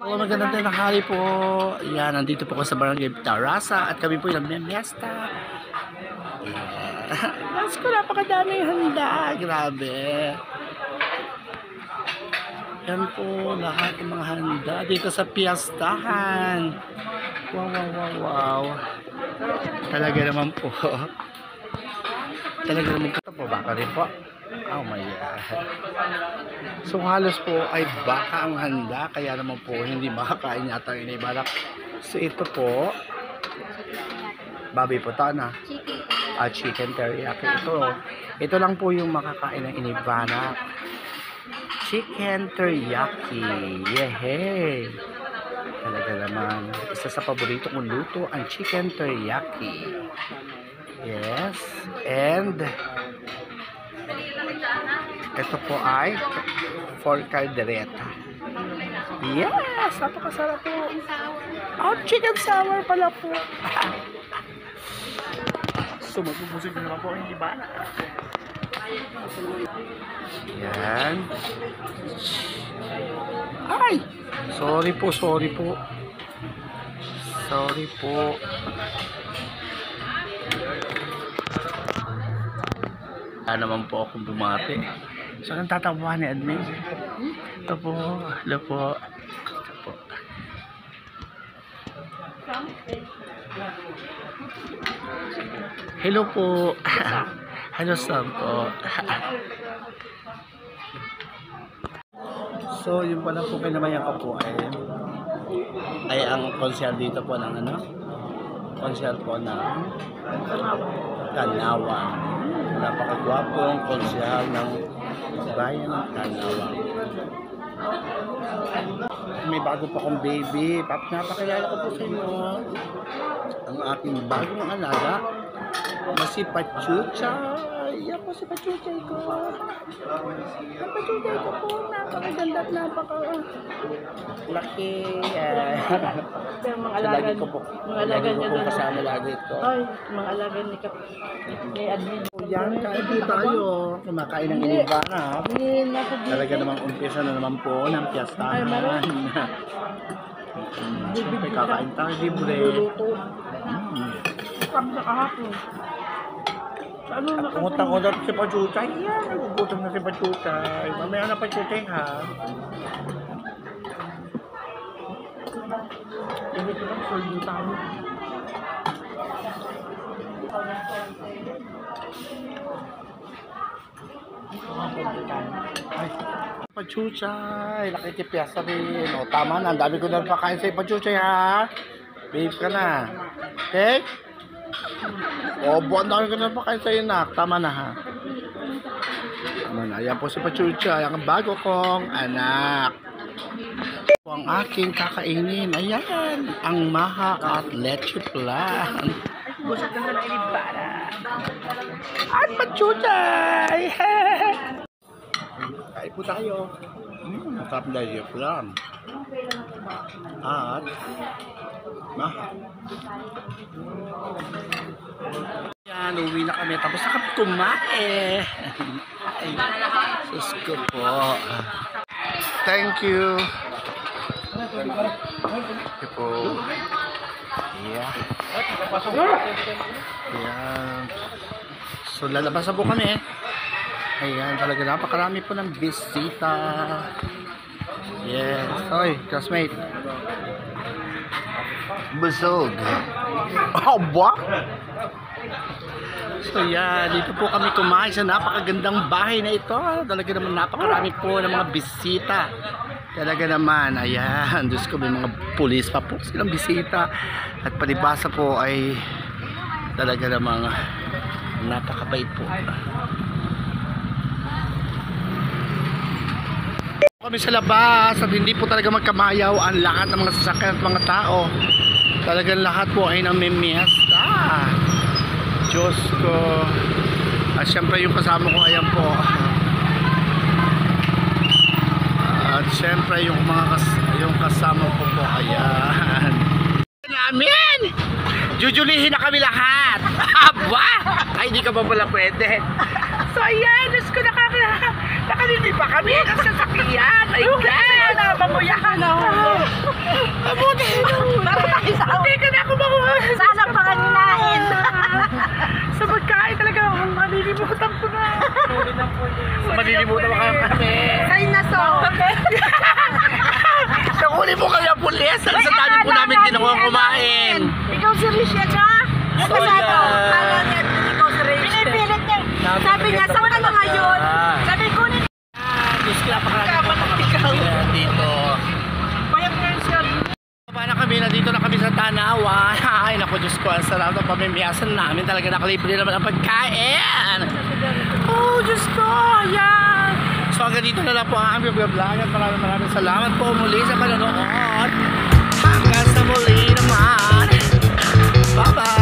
Oh, magandang tanghali po. Yan, nandito po ako sa Barangay Tarasa at kami po yung nagme-miesta. Mas ko napakadaming handa. Grabe. Yan po, lahat ng mga handa dito sa piyastahan. Wow, wow, wow, wow. Talaga naman po. Talaga naman ito po. Baka rin po. Oh my God. So halos po ay baka ang handa. Kaya naman po hindi makakain yata yung inibalak. So ito po. Baboy po ito na. Chicken teriyaki. Ito lang po yung makakain ng inibalak. Chicken teriyaki. Yehey. Talaga naman. Isa sa paborito kong luto ang chicken teriyaki. Yes. And ito po ay for caldereta. Yes! Napakasarap po. Oh, chicken sour pala po. So, magpupusig na naman po ang iba. Yan. Ay! Sorry po. Sorry po. Naman po akong bumati. So, nang tatawa ni admin. Ito po. Hello po. Ito po. Hello po. Hello Sam po. So, yung pala po kinamayan ko po ay ang konsyal dito po ng ano? Konsyal po ng Tanawan. Napakagwapong konsyal ng bayan ng Tanawan. May bago pa akong baby. Napakilala ko po sa inyo ang aking bagong alaga na si Pachuchay. Yan po si Pachuchay ko. Ang Pachuchay ko po, napakaganda at napakalaki. Mga alaga ko po. Mga alaga niya doon. Kasama lagi ito. Ay, mga alaga ni admin. Yan, kain po tayo. Kumakain ng inibana. Talaga namang umpisa na naman po ng piyastahan. Siyempre kakain tayo, libre. Kami na kahapon. At umutang-ulat si Pachuchay. Yan, nagugutom na si Pachuchay. Mamaya na Pachuchay ha. Hindi ko lang soldo tayo. Ay, Pachuchay, nakikipiyasa rin. O, tama na, ang dami ko na pakain sa'yo, Pachuchay ha. Babe ka na. Okay? O, buwan dami ko na pakain sa'yo, nak. Tama na ha. Tama na, ayan po si Pachuchay, ang bago kong anak. Ang aking kakainin, ayan, ang maha at leche plan. Busog na sa inibara. At Pachuchay! Kain po tayo. Masarap na leche plan. At maha. Yan, uwi na kami. Tapos na kami kumain. Ay, sus ko po. Thank you. Ito po. Yeah. Ayan. So, lalabas na po kami. Ayan, talaga napakarami po ng bisita. Yes. Oy, classmate. Busog. Oh, ba? So, yeah, dito po kami kumain sa napakagandang bahay na ito. Talaga naman napakarami po ng mga bisita. Talaga naman, ayan, Diyos ko, may mga pulis pa po silang bisita. At palibasa po ay talaga namang napakabait po. Kami sa labas at hindi po talaga magkamayaw ang lahat ng mga sasakyan at mga tao. Talagang lahat po ay namimiesta. Diyos ko. At syempre yung kasama ko, ayan po. At syempre yung yung kasama ko po, ayan. Namin! Jujulihin na kami lahat! Aba! Ay, hindi ka ba pala pwede? So ayan, Diyos ko, nakalindi pa kami ng sasakyan. Ay, God! Mamuyahan ako. Hindi ka na ako makuha. Sana panganginain. Sa pagkain talaga ako. Malilimutan ko na. Malilimutan mo kami. Kain na so. Nakuli mo kaya pulis. Sa dami po namin kinuha kumain. Ikaw si Risha ka? Oh, yeah. Kala niya, ikaw si Risha. Pinipilit niya. Sabi niya, saan ka na ngayon? Sabi ko ni... Diyos ko, napakarami po dito. Payag na siya. Baba na kami, nandito na kami sa Tanawan. Ay, naku, Diyos ko, ang sarap ng pamimiyasan namin. Talaga nakalibre naman ang pagkain. Oh, Diyos ko, yan. So, hanggang dito na lang po ang aming vlog. At maraming salamat po muli sa panonood. Hanggang sa muli naman. Bye-bye.